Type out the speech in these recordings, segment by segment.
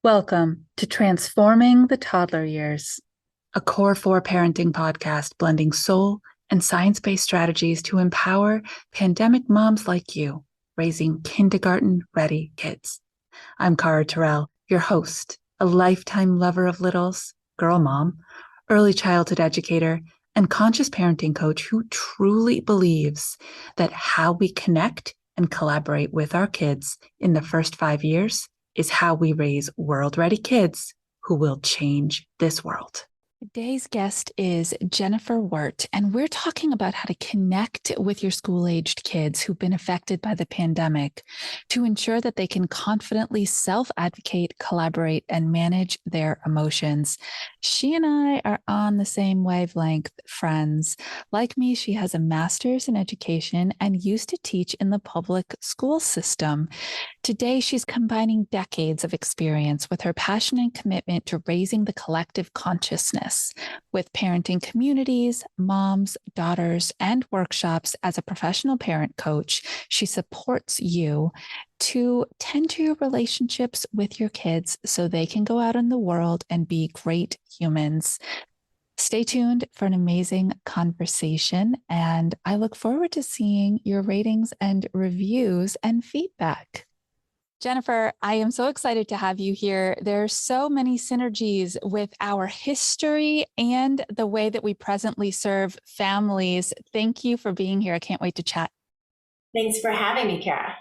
Welcome to Transforming the Toddler Years, a Core 4 parenting podcast blending soul and science-based strategies to empower pandemic moms like you, raising kindergarten-ready kids. I'm Cara Tyrrell, your host, a lifetime lover of littles, girl mom, early childhood educator, and conscious parenting coach who truly believes that how we connect and collaborate with our kids in the first 5 years is how we raise world-ready kids who will change this world. Today's guest is Jenn Wert, and we're talking about how to connect with your school-aged kids who've been affected by the pandemic to ensure that they can confidently self-advocate, collaborate, and manage their emotions. She and I are on the same wavelength, friends. Like me, she has a master's in education and used to teach in the public school system. Today, she's combining decades of experience with her passion and commitment to raising the collective consciousness with parenting communities, moms, daughters, and workshops. As a professional parent coach, she supports you to tend to your relationships with your kids so they can go out in the world and be great humans. Stay tuned for an amazing conversation, and I look forward to seeing your ratings and reviews and feedback. Jenn, I am so excited to have you here. There are so many synergies with our history and the way that we presently serve families. Thank you for being here. I can't wait to chat. Thanks for having me, Cara.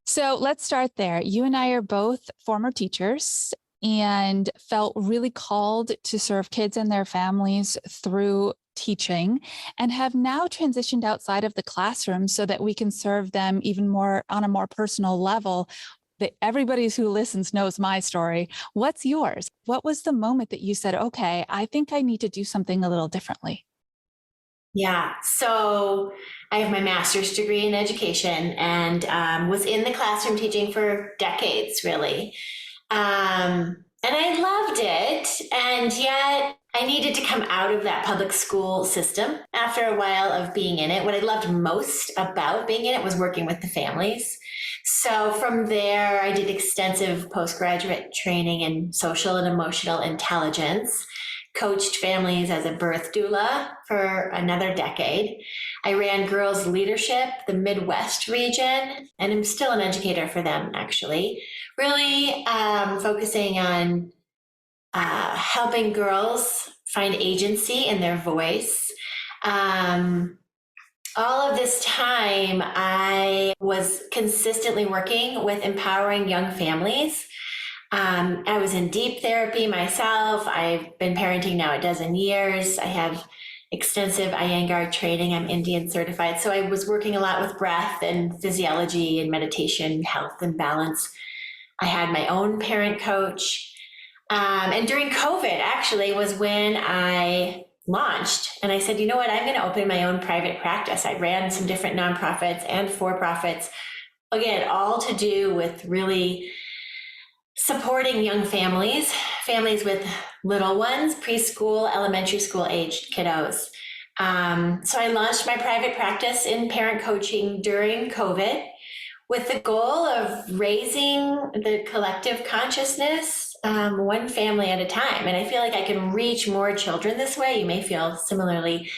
So let's start there. You and I are both former teachers and felt really called to serve kids and their families through teaching, and have now transitioned outside of the classroom so that we can serve them even more on a more personal level. That everybody who listens knows my story. What's yours? What was the moment that you said, okay, I think I need to do something a little differently? Yeah, so I have my master's degree in education and was in the classroom teaching for decades, really. And I loved it, and yet I needed to come out of that public school system after a while of being in it. What I loved most about being in it was working with the families. So from there, I did extensive postgraduate training in social and emotional intelligence, coached families as a birth doula for another decade. I ran girls leadership, the Midwest region, and I'm still an educator for them, actually. Really focusing on helping girls find agency in their voice. All of this time, I was consistently working with empowering young families. I was in deep therapy myself. I've been parenting now a dozen years. I have extensive Iyengar training. I'm Indian certified. So I was working a lot with breath and physiology and meditation, health and balance. I had my own parent coach. And during COVID, actually, was when I launched. And I said, you know what, I'm going to open my own private practice. I ran some different nonprofits and for-profits, again, all to do with really supporting young families with little ones, preschool, elementary school aged kiddos. So I launched my private practice in parent coaching during COVID with the goal of raising the collective consciousness one family at a time. And I feel like I can reach more children this way. You may feel similarly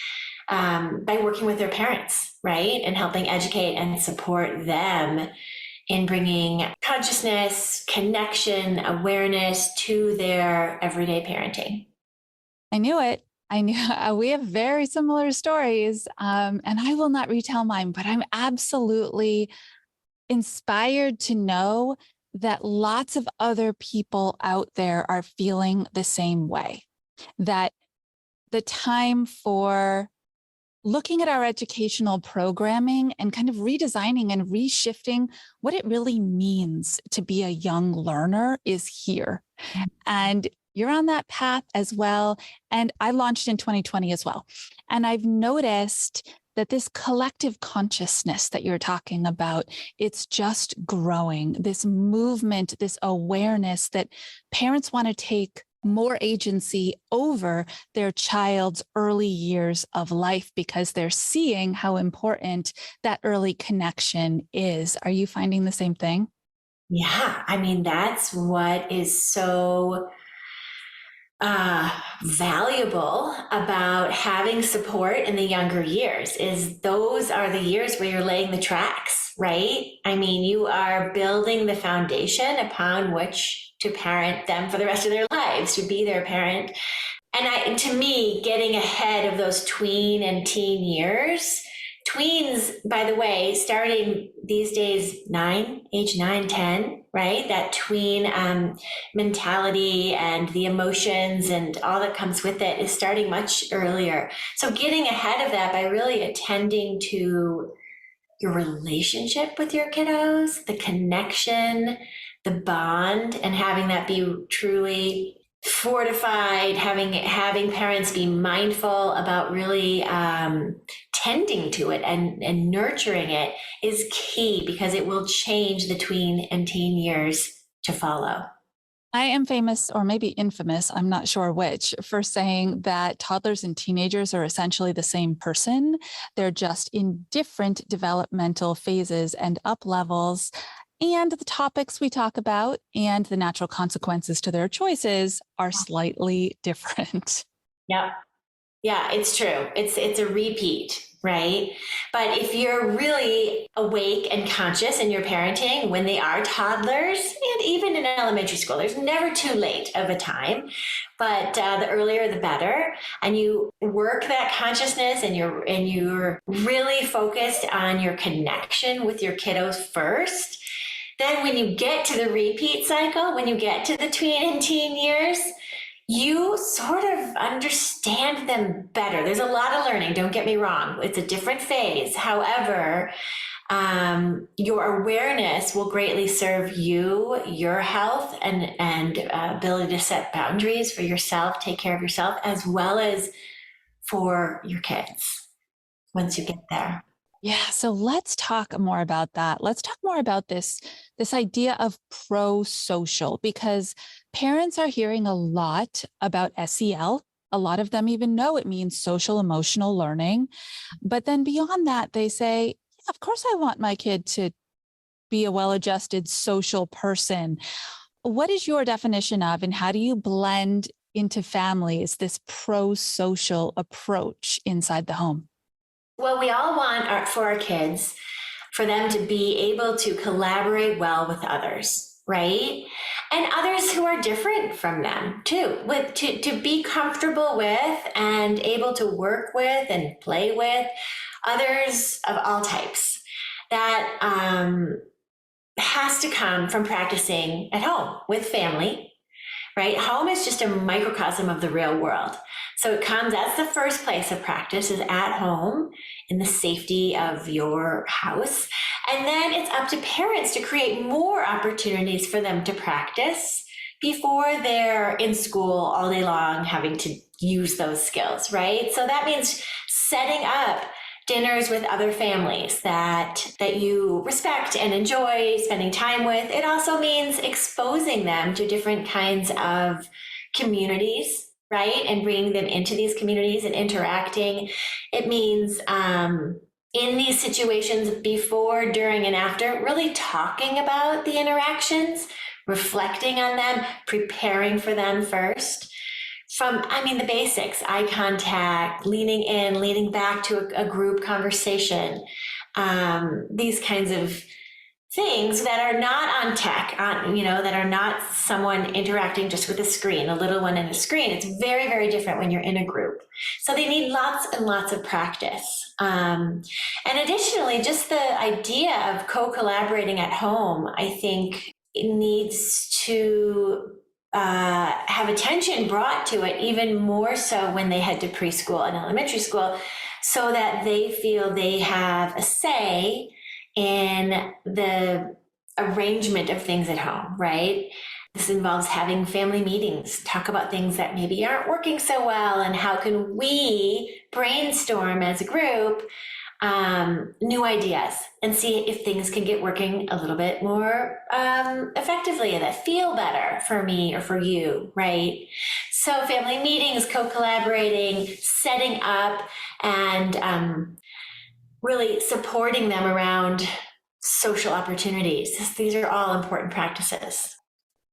by working with their parents, right? And helping educate and support them in bringing consciousness, connection, awareness to their everyday parenting. I knew it. I knew we have very similar stories, and I will not retell mine, but I'm absolutely inspired to know that lots of other people out there are feeling the same way, that the time for looking at our educational programming and kind of redesigning and reshifting what it really means to be a young learner is here. And you're on that path as well. And I launched in 2020 as well. And I've noticed that this collective consciousness that you're talking about, it's just growing, this movement, this awareness that parents want to take more agency over their child's early years of life because they're seeing how important that early connection is. Are you finding the same thing? Yeah, I mean, that's what is so valuable about having support in the younger years is those are the years where you're laying the tracks, right? I mean, you are building the foundation upon which to parent them for the rest of their lives, to be their parent. And to me, getting ahead of those tween and teen years, tweens, by the way, starting these days, age 9, 10, right? That tween mentality and the emotions and all that comes with it is starting much earlier. So getting ahead of that by really attending to your relationship with your kiddos, the connection, the bond, and having that be truly fortified, having parents be mindful about really tending to it and nurturing it is key, because it will change the tween and teen years to follow. I am famous, or maybe infamous, I'm not sure which, for saying that toddlers and teenagers are essentially the same person. They're just in different developmental phases and up levels. And the topics we talk about and the natural consequences to their choices are slightly different. Yep. Yeah, it's true. It's a repeat, right? But if you're really awake and conscious in your parenting when they are toddlers, and even in elementary school, there's never too late of a time, but the earlier the better. And you work that consciousness, and you're really focused on your connection with your kiddos first. Then when you get to the repeat cycle, when you get to the tween and teen years, you sort of understand them better. There's a lot of learning, don't get me wrong. It's a different phase. However, your awareness will greatly serve you, your health, and ability to set boundaries for yourself, take care of yourself, as well as for your kids once you get there. Yeah, so let's talk more about that. Let's talk more about this idea of pro-social, because parents are hearing a lot about SEL. A lot of them even know it means social emotional learning. But then beyond that, they say, yeah, of course, I want my kid to be a well-adjusted social person. What is your definition of, and how do you blend into families this pro-social approach inside the home? Well, we all want for our kids, for them to be able to collaborate well with others, right? And others who are different from them too, to be comfortable with and able to work with and play with others of all types. That has to come from practicing at home with family, right? Home is just a microcosm of the real world. So that's the first place of practice, is at home in the safety of your house. And then it's up to parents to create more opportunities for them to practice before they're in school all day long having to use those skills, right? So that means setting up dinners with other families that you respect and enjoy spending time with. It also means exposing them to different kinds of communities, right? And bringing them into these communities and interacting. It means in these situations, before, during, and after, really talking about the interactions, reflecting on them, preparing for them first. The basics, eye contact, leaning in, leaning back to a group conversation, these kinds of things that are not on tech, that are not someone interacting just with a screen, a little one and a screen. It's very, very different when you're in a group. So they need lots and lots of practice. And additionally, just the idea of co-collaborating at home, I think it needs to have attention brought to it, even more so when they head to preschool and elementary school, so that they feel they have a say in the arrangement of things at home, right? This involves having family meetings, talk about things that maybe aren't working so well, and how can we brainstorm as a group new ideas and see if things can get working a little bit more effectively and that feel better for me or for you, right? So family meetings, co-collaborating, setting up, and really supporting them around social opportunities. These are all important practices.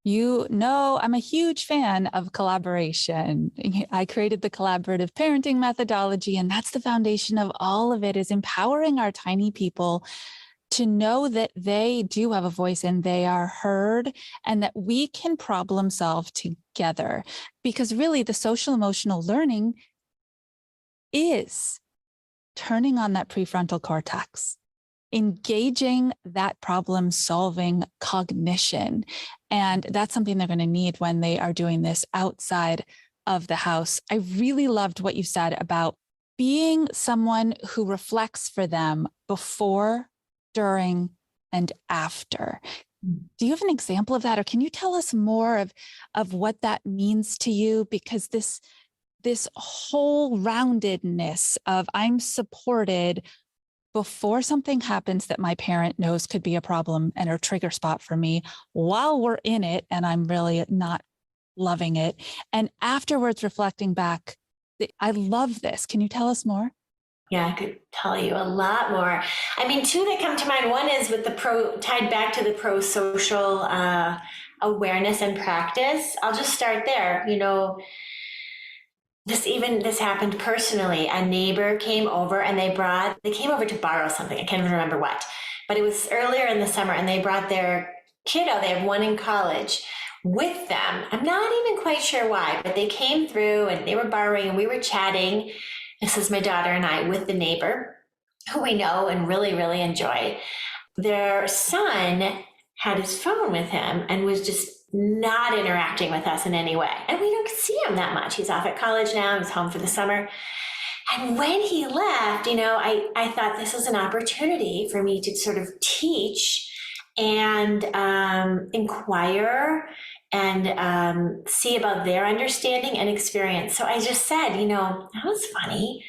You know, I'm a huge fan of collaboration. I created the collaborative parenting methodology, and that's the foundation of all of it, is empowering our tiny people to know that they do have a voice and they are heard, and that we can problem solve together. Because really, the social emotional learning is turning on that prefrontal cortex, engaging that problem solving cognition. And that's something they're going to need when they are doing this outside of the house. I really loved what you said about being someone who reflects for them before, during, and after. Do you have an example of that? Or can you tell us more of what that means to you? Because this whole roundedness of I'm supported before something happens that my parent knows could be a problem and a trigger spot for me, while we're in it and I'm really not loving it, and afterwards reflecting back, I love this. Can you tell us more? Yeah, I could tell you a lot more. I mean, two that come to mind. One is with tied back to the pro-social awareness and practice. I'll just start there. You know, this happened personally. A neighbor came over and they came over to borrow something. I can't even remember what, but it was earlier in the summer, and they brought their kiddo. They have one in college with them. I'm not even quite sure why, but they came through and they were borrowing, and we were chatting. This is my daughter and I with the neighbor who we know and really, really enjoy. Their son had his phone with him and was just not interacting with us in any way. And we don't see him that much. He's off at college now. He's home for the summer. And when he left, you know, I thought this was an opportunity for me to sort of teach and inquire and see about their understanding and experience. So I just said, you know, that was funny.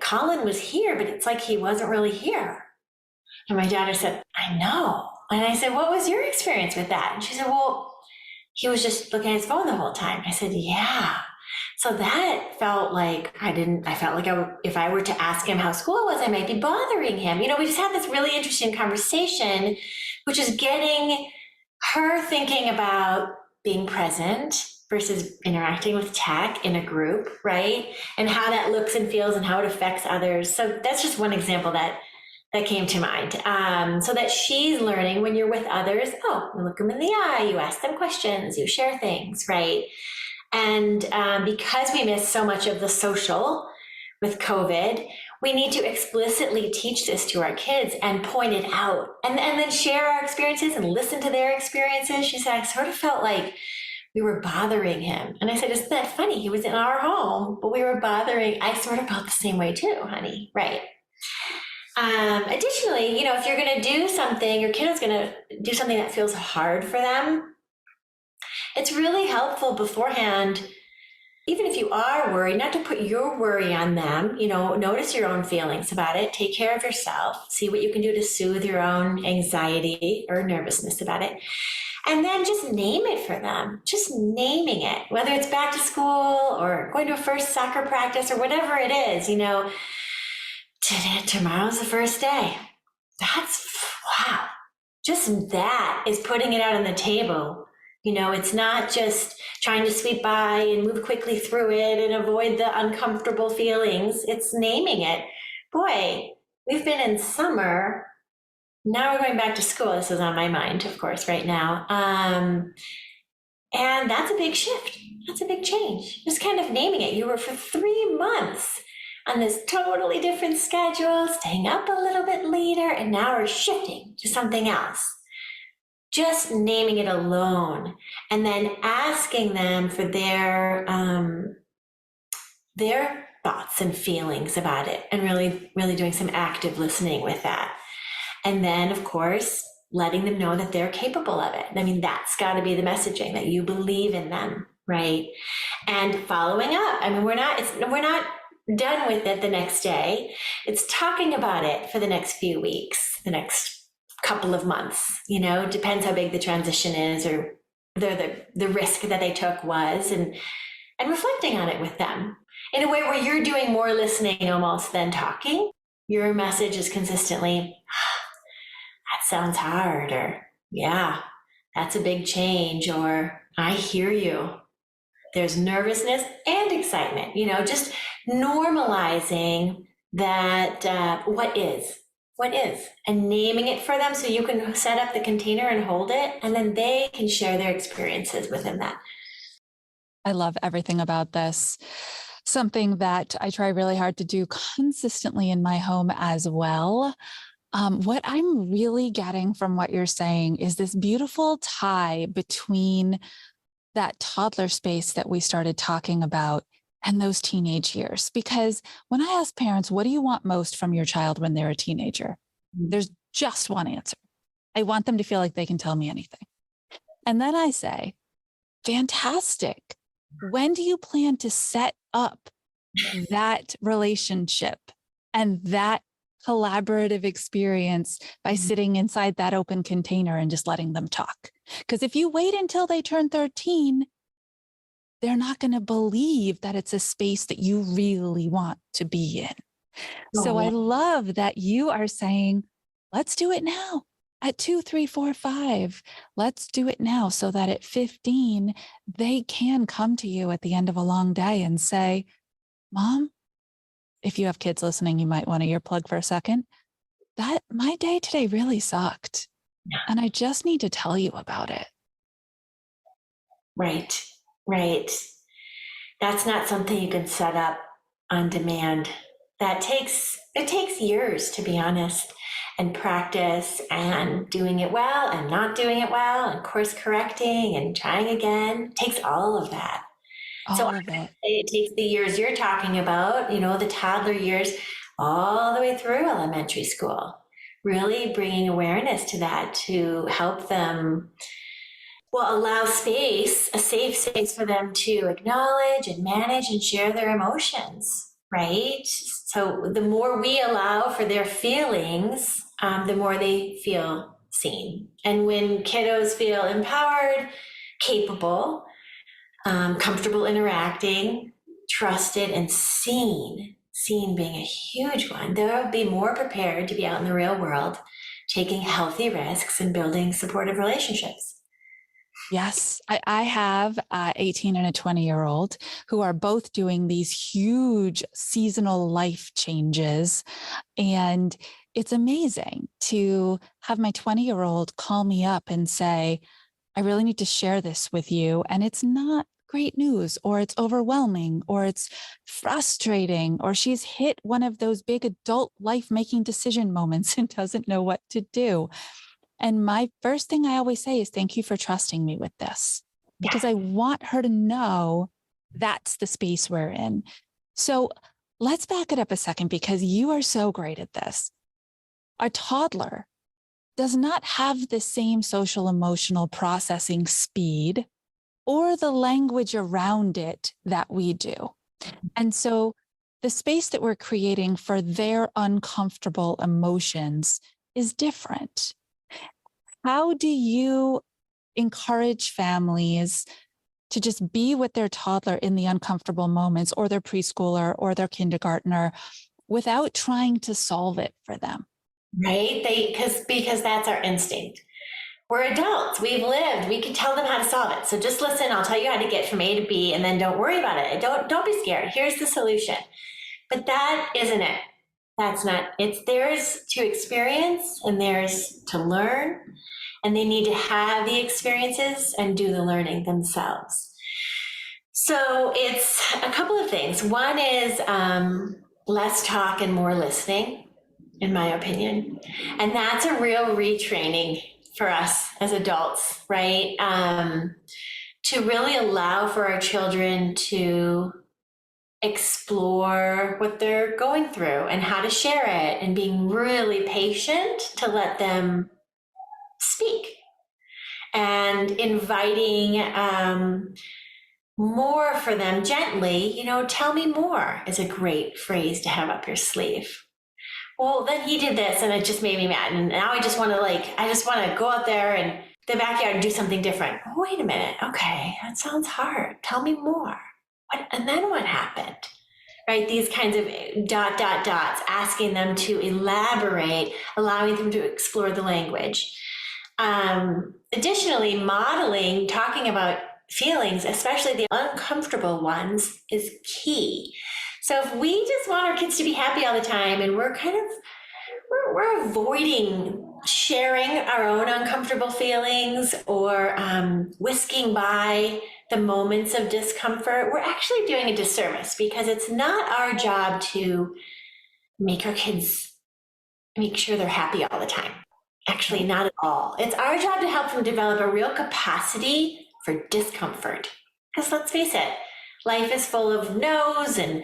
Colin was here, but it's like he wasn't really here. And my daughter said, I know. And I said, what was your experience with that? And she said, well, he was just looking at his phone the whole time. I said, yeah. So that felt like if I were to ask him how school was, I might be bothering him. You know, we just had this really interesting conversation, which is getting her thinking about being present versus interacting with tech in a group, right? And how that looks and feels and how it affects others. So that's just one example that came to mind. So that she's learning when you're with others, you look them in the eye, you ask them questions, you share things, right? And because we miss so much of the social with COVID, we need to explicitly teach this to our kids and point it out and then share our experiences and listen to their experiences. She said, I sort of felt like we were bothering him. And I said, isn't that funny? He was in our home, but we were bothering. I sort of felt the same way too, honey. Right. Additionally, you know, if you're going to do something, your kid is going to do something that feels hard for them, it's really helpful beforehand, even if you are worried, not to put your worry on them. You know, notice your own feelings about it, take care of yourself, see what you can do to soothe your own anxiety or nervousness about it. And then just name it for them, just naming it, whether it's back to school or going to a first soccer practice or whatever it is, you know, tomorrow's the first day. Wow. Just that is putting it out on the table. You know, it's not just trying to sweep by and move quickly through it and avoid the uncomfortable feelings. It's naming it. Boy, we've been in summer. Now we're going back to school. This is on my mind, of course, right now. And that's a big shift. That's a big change. Just kind of naming it. You were for 3 months on this totally different schedule, staying up a little bit later, and now we're shifting to something else. Just naming it alone and then asking them for their thoughts and feelings about it, and really, really doing some active listening with that. And then, of course, letting them know that they're capable of it. I mean, that's got to be the messaging, that you believe in them, right? And following up. I mean, we're not done with it the next day. It's talking about it for the next few weeks, the next couple of months, you know, depends how big the transition is or the risk that they took was, and reflecting on it with them in a way where you're doing more listening almost than talking. Your message is consistently, that's sounds hard, or yeah, that's a big change, or I hear you. There's nervousness and excitement, just normalizing that what is, and naming it for them so you can set up the container and hold it, and then they can share their experiences within that. I love everything about this. Something that I try really hard to do consistently in my home as well. What I'm really getting from what you're saying is this beautiful tie between that toddler space that we started talking about and those teenage years. Because when I ask parents, what do you want most from your child when they're a teenager? There's just one answer. I want them to feel like they can tell me anything. And then I say, fantastic. When do you plan to set up that relationship and that collaborative experience by sitting inside that open container and just letting them talk? Because if you wait until they turn 13, they're not going to believe that it's a space that you really want to be in. So I love that you are saying, let's do it now. At 2, 3, 4, 5, let's do it now so that at 15, they can come to you at the end of a long day and say, Mom, if you have kids listening, you might want to earplug for a second. That my day today really sucked. And I just need to tell you about it. Right. That's not something you can set up on demand. It takes years, to be honest, and practice and doing it well and not doing it well and course correcting and trying again. It takes all of that. All of it. It takes the years you're talking about, the toddler years, all the way through elementary school, really bringing awareness to that to help them, allow space, a safe space for them to acknowledge and manage and share their emotions, right? So the more we allow for their feelings, the more they feel seen. And when kiddos feel empowered, capable, comfortable interacting, trusted, and seen being a huge one, they'll be more prepared to be out in the real world, taking healthy risks and building supportive relationships. Yes, I have 18 and a 20-year-old who are both doing these huge seasonal life changes. And it's amazing to have my 20-year-old call me up and say, I really need to share this with you. And it's not great news, or it's overwhelming, or it's frustrating, or she's hit one of those big adult life-making decision moments and doesn't know what to do. And my first thing I always say is, thank you for trusting me with this, because I want her to know that's the space we're in. So let's back it up a second, because you are so great at this. A toddler does not have the same social emotional processing speed or the language around it that we do. And so the space that we're creating for their uncomfortable emotions is different. How do you encourage families to just be with their toddler in the uncomfortable moments, or their preschooler or their kindergartner, without trying to solve it for them? Right? Because that's our instinct. We're adults. We've lived. We can tell them how to solve it. So just listen. I'll tell you how to get from A to B, and then don't worry about it. Don't be scared. Here's the solution. But that isn't it. That's not. It's theirs to experience and theirs to learn. And they need to have the experiences and do the learning themselves. So it's a couple of things. One is less talk and more listening, in my opinion. And that's a real retraining for us as adults, right? To really allow for our children to explore what they're going through and how to share it, and being really patient to let them speak, and inviting more for them gently. Tell me more is a great phrase to have up your sleeve. Well, then he did this and it just made me mad, and now I just want to go out there and the backyard and do something different. Oh, wait a minute. Okay, that sounds hard. Tell me more. And then what happened? right? These kinds of dots, asking them to elaborate, allowing them to explore the language. Additionally, modeling, talking about feelings, especially the uncomfortable ones, is key. So if we just want our kids to be happy all the time and we're avoiding sharing our own uncomfortable feelings or whisking by the moments of discomfort, we're actually doing a disservice, because it's not our job to make our kids make sure they're happy all the time. Actually, not at all. It's our job to help them develop a real capacity for discomfort. Because let's face it, life is full of no's and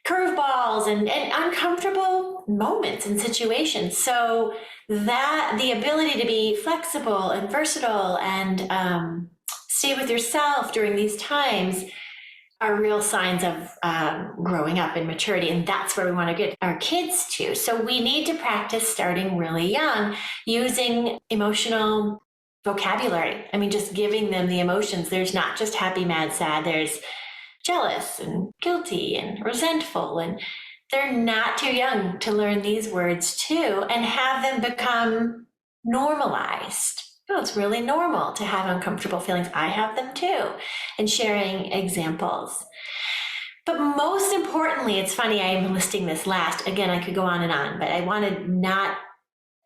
curveballs and uncomfortable moments and situations. So that the ability to be flexible and versatile and stay with yourself during these times are real signs of growing up and maturity. And that's where we want to get our kids to. So we need to practice starting really young, using emotional vocabulary. I mean, just giving them the emotions. There's not just happy, mad, sad. There's jealous and guilty and resentful. And they're not too young to learn these words too, and have them become normalized. Oh, it's really normal to have uncomfortable feelings. I have them too. And sharing examples. But most importantly, it's funny, I'm listing this last. Again, I could go on and on, but I want to not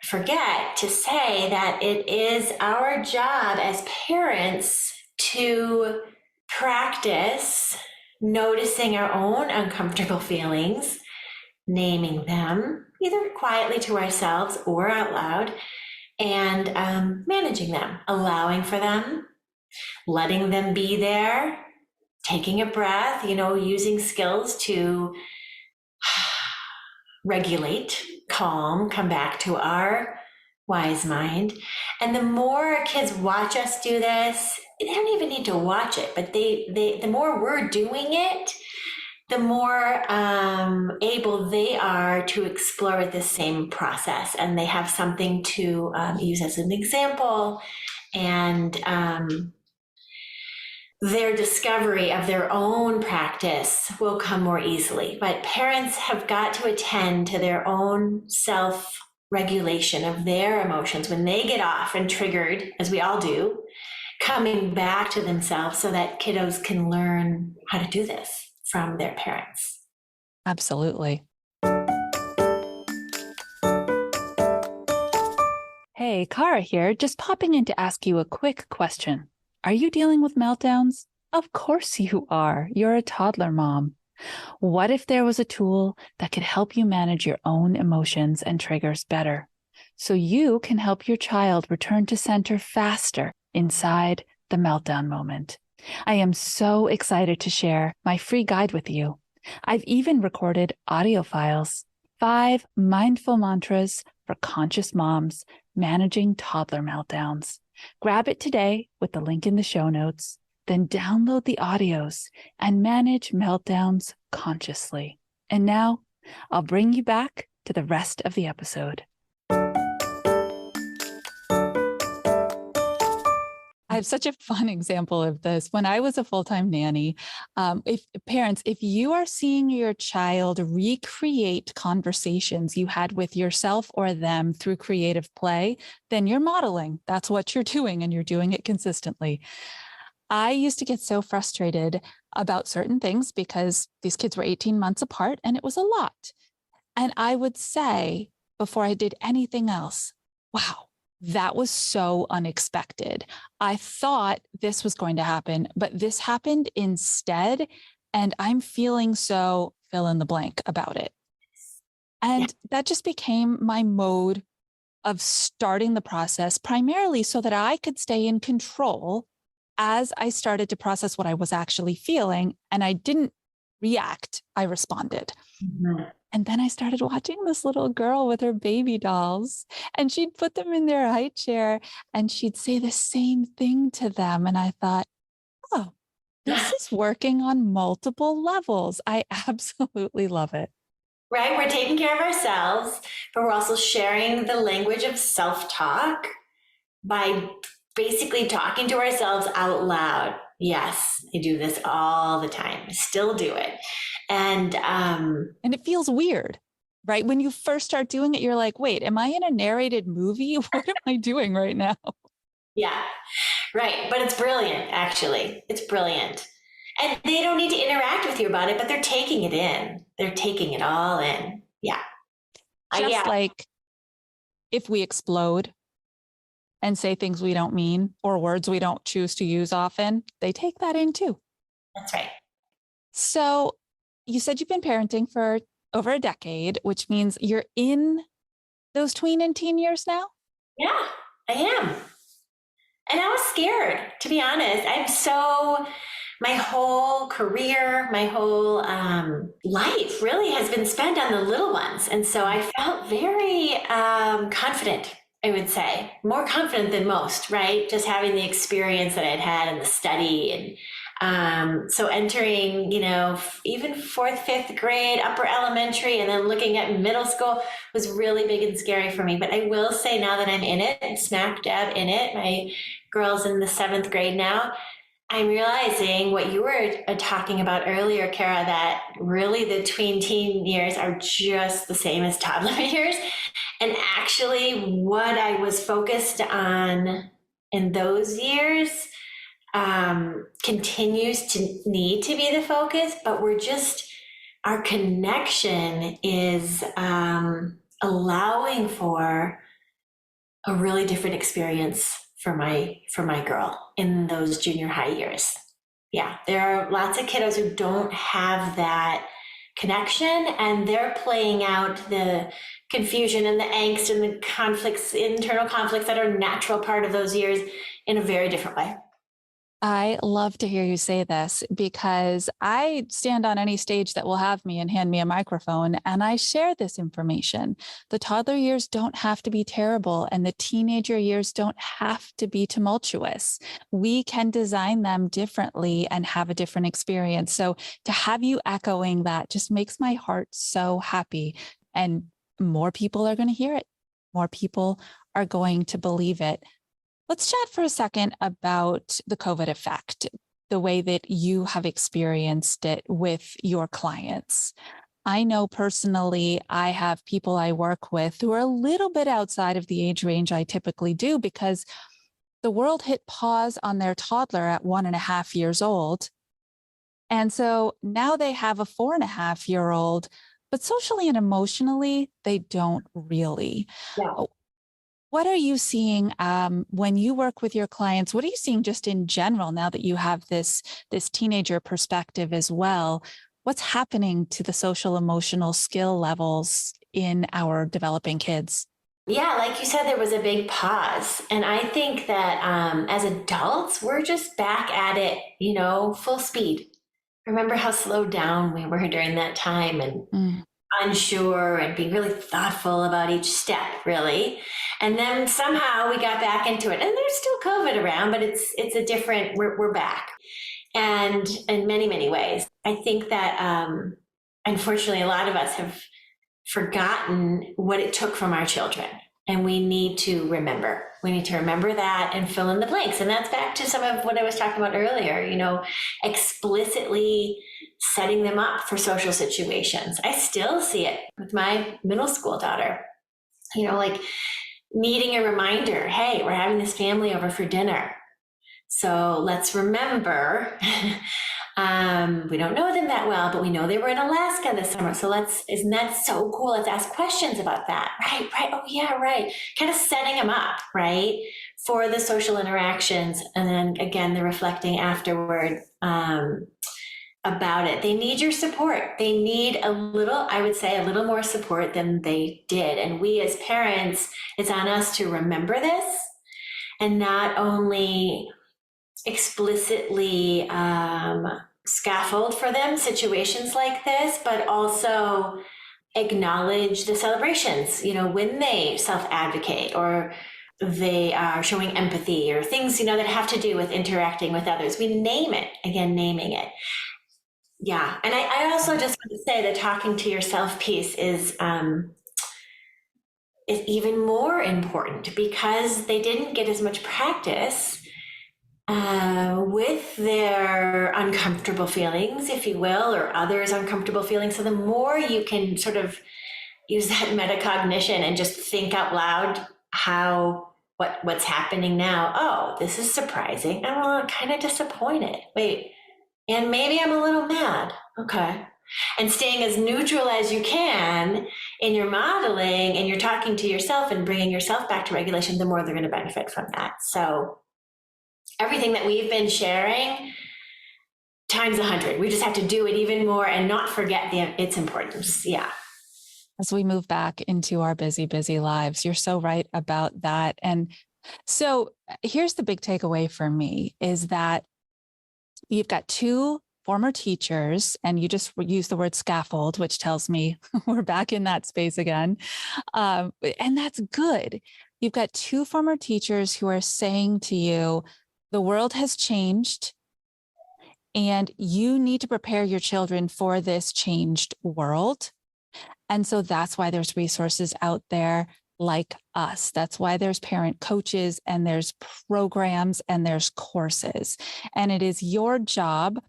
forget to say that it is our job as parents to practice noticing our own uncomfortable feelings, naming them, either quietly to ourselves or out loud, and managing them, allowing for them, letting them be there, taking a breath, using skills to regulate, calm, come back to our wise mind. And the more our kids watch us do this, they don't even need to watch it, but the more we're doing it, the more able they are to explore the same process, and they have something to use as an example, and their discovery of their own practice will come more easily. But parents have got to attend to their own self-regulation of their emotions when they get off and triggered, as we all do, coming back to themselves so that kiddos can learn how to do this from their parents. Absolutely. Hey, Cara here, just popping in to ask you a quick question. Are you dealing with meltdowns? Of course you are. You're a toddler mom. What if there was a tool that could help you manage your own emotions and triggers better, so you can help your child return to center faster inside the meltdown moment? I am so excited to share my free guide with you. I've even recorded audio files, 5 mindful mantras for conscious moms managing toddler meltdowns. Grab it today with the link in the show notes, then download the audios and manage meltdowns consciously. And now I'll bring you back to the rest of the episode. I have such a fun example of this. When I was a full-time nanny, if you are seeing your child recreate conversations you had with yourself or them through creative play, then you're modeling. That's what you're doing, and you're doing it consistently. I used to get so frustrated about certain things because these kids were 18 months apart and it was a lot. And I would say, before I did anything else, wow, that was so unexpected. I thought this was going to happen, but this happened instead. And I'm feeling so fill in the blank about it. And that just became my mode of starting the process, primarily so that I could stay in control as I started to process what I was actually feeling. And I didn't react, I responded. Mm-hmm. And then I started watching this little girl with her baby dolls, and she'd put them in their high chair and she'd say the same thing to them. And I thought, oh, this is working on multiple levels. I absolutely love it. Right? We're taking care of ourselves, but we're also sharing the language of self-talk by basically talking to ourselves out loud. Yes, I do this all the time. I still do it. And it feels weird, right? When you first start doing it, you're like, wait, am I in a narrated movie? What am I doing right now? yeah, right. But it's brilliant, actually. It's brilliant. And they don't need to interact with you about it, but they're taking it in. They're taking it all in. Yeah. Just Yeah, like if we explode and say things we don't mean or words we don't choose to use often, they take that in too. that's right. So you said you've been parenting for over a decade, which means you're in those tween and teen years now? Yeah, I am. And I was scared, to be honest. My whole career, my whole life really has been spent on the little ones. And so I felt very confident, I would say, more confident than most, right? Just having the experience that I'd had in the study. And so entering, even fourth, fifth grade, upper elementary, and then looking at middle school was really big and scary for me. But I will say now that I'm in it, smack dab in it, my girl's in the seventh grade now, I'm realizing what you were talking about earlier, Cara, that really the tween teen years are just the same as toddler years. And actually, what I was focused on in those years continues to need to be the focus, but our connection is allowing for a really different experience for my girl in those junior high years. Yeah, there are lots of kiddos who don't have that connection, and they're playing out the confusion and the angst and the conflicts, internal conflicts that are a natural part of those years in a very different way. I love to hear you say this because I stand on any stage that will have me and hand me a microphone, and I share this information. The toddler years don't have to be terrible, and the teenager years don't have to be tumultuous. We can design them differently and have a different experience. So to have you echoing that just makes my heart so happy. And more people are going to hear it. More people are going to believe it. Let's chat for a second about the COVID effect, the way that you have experienced it with your clients. I know personally, I have people I work with who are a little bit outside of the age range I typically do because the world hit pause on their toddler at 1.5 years old. And so now they have a 4.5-year-old, but socially and emotionally, they don't really. Yeah. What are you seeing when you work with your clients? What are you seeing just in general now that you have this teenager perspective as well? What's happening to the social emotional skill levels in our developing kids? Yeah, like you said, there was a big pause. And I think that as adults, we're just back at it, full speed. Remember how slowed down we were during that time and unsure and being really thoughtful about each step, really. And then somehow we got back into it. And there's still COVID around, but it's a different, we're back. And in many, many ways, I think that unfortunately, a lot of us have forgotten what it took from our children. And we need to remember. We need to remember that and fill in the blanks. And that's back to some of what I was talking about earlier, explicitly setting them up for social situations. I still see it with my middle school daughter, like needing a reminder, hey, we're having this family over for dinner. So let's remember, we don't know them that well, but we know they were in Alaska this summer. So isn't that so cool? Let's ask questions about that. Right. Oh yeah, right. Kind of setting them up, right, for the social interactions. And then again, the reflecting afterward about it. They need your support. They need a little more support than they did. And we as parents, it's on us to remember this and not only explicitly scaffold for them situations like this, but also acknowledge the celebrations, when they self-advocate or they are showing empathy or things, that have to do with interacting with others. We name it, again, naming it. Yeah. And I also just want to say the talking to yourself piece is even more important because they didn't get as much practice with their uncomfortable feelings, if you will, or others' uncomfortable feelings. So the more you can sort of use that metacognition and just think out loud what's happening now. Oh, this is surprising. I'm kind of disappointed. Wait, and maybe I'm a little mad. Okay. And staying as neutral as you can in your modeling and you're talking to yourself and bringing yourself back to regulation, the more they're going to benefit from that. So everything that we've been sharing times 100. We just have to do it even more and not forget its importance. Yeah. As we move back into our busy, busy lives, you're so right about that. And so here's the big takeaway for me is that you've got two former teachers, and you just use the word scaffold, which tells me we're back in that space again. And that's good. You've got two former teachers who are saying to you, the world has changed and you need to prepare your children for this changed world. And so that's why there's resources out there like us. That's why there's parent coaches and there's programs and there's courses. And it is your job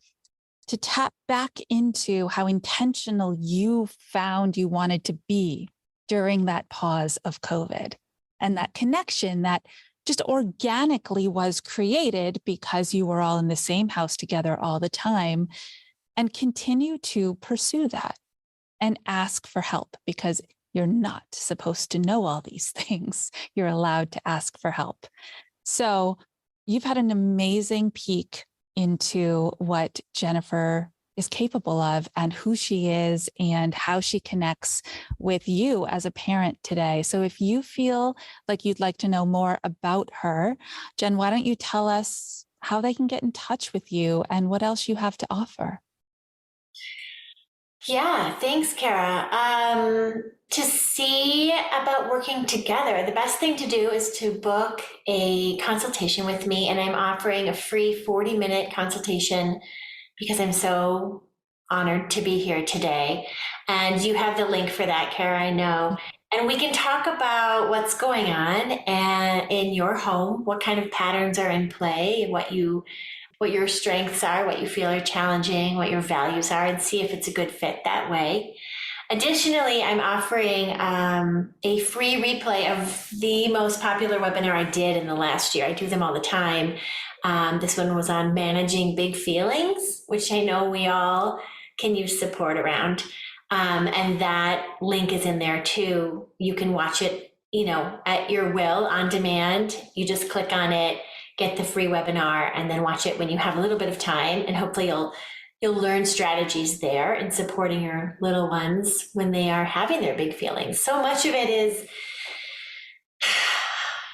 to tap back into how intentional you found you wanted to be during that pause of COVID, and that connection that just organically was created because you were all in the same house together all the time, and continue to pursue that and ask for help, because you're not supposed to know all these things. You're allowed to ask for help. So you've had an amazing peek into what Jennifer is capable of and who she is and how she connects with you as a parent today. So if you feel like you'd like to know more about her, Jenn, why don't you tell us how they can get in touch with you and what else you have to offer? Yeah, thanks, Cara. To see about working together, the best thing to do is to book a consultation with me, and I'm offering a free 40-minute consultation because I'm so honored to be here today. And you have the link for that, Cara, I know. And we can talk about what's going on and in your home, what kind of patterns are in play, what your strengths are, what you feel are challenging, what your values are, and see if it's a good fit that way. Additionally, I'm offering a free replay of the most popular webinar I did in the last year. I do them all the time. This one was on managing big feelings, which I know we all can use support around. And that link is in there too. You can watch it, at your will on demand. You just click on it, get the free webinar, and then watch it when you have a little bit of time, and hopefully you'll learn strategies there in supporting your little ones when they are having their big feelings. So much of it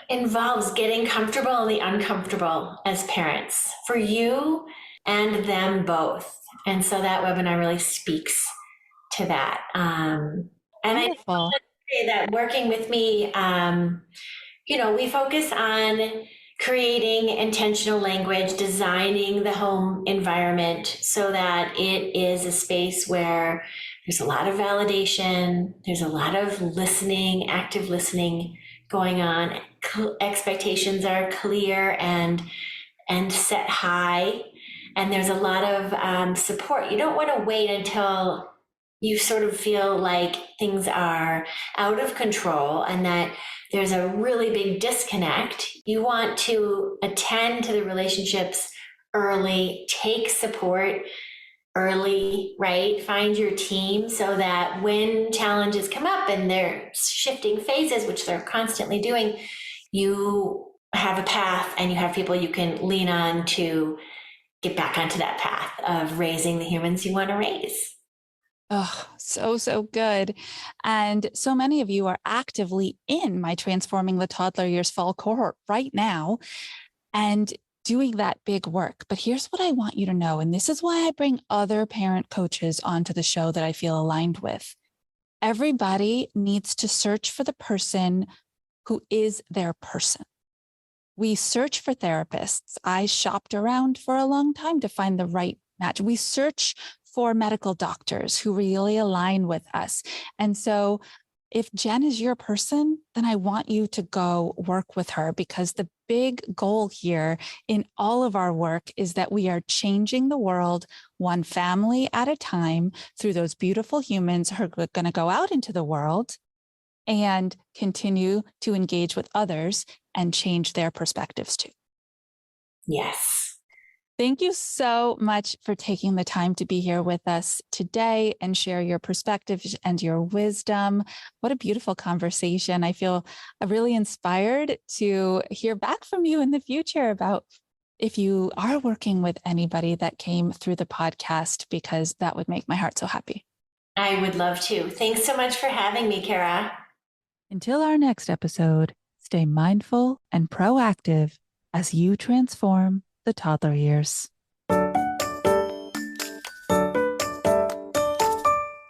involves getting comfortable in the uncomfortable as parents, for you and them both. And so that webinar really speaks to that. And Wonderful. I want to say that working with me, we focus on creating intentional language, designing the home environment so that it is a space where there's a lot of validation, there's a lot of listening, active listening going on. Expectations are clear and set high, and there's a lot of support. You don't want to wait until you sort of feel like things are out of control and that there's a really big disconnect. You want to attend to the relationships early, take support early, right? Find your team so that when challenges come up and they're shifting phases, which they're constantly doing, you have a path and you have people you can lean on to get back onto that path of raising the humans you want to raise. Oh, so good. And so many of you are actively in my Transforming the Toddler Years fall cohort right now and doing that big work. But here's what I want you to know. And this is why I bring other parent coaches onto the show that I feel aligned with. Everybody needs to search for the person who is their person. We search for therapists. I shopped around for a long time to find the right match. We search for medical doctors who really align with us. And so if Jenn is your person, then I want you to go work with her, because the big goal here in all of our work is that we are changing the world one family at a time through those beautiful humans who are going to go out into the world and continue to engage with others and change their perspectives too. Yes. Thank you so much for taking the time to be here with us today and share your perspectives and your wisdom. What a beautiful conversation. I feel really inspired to hear back from you in the future about if you are working with anybody that came through the podcast, because that would make my heart so happy. I would love to. Thanks so much for having me, Cara. Until our next episode, stay mindful and proactive as you transform the toddler years.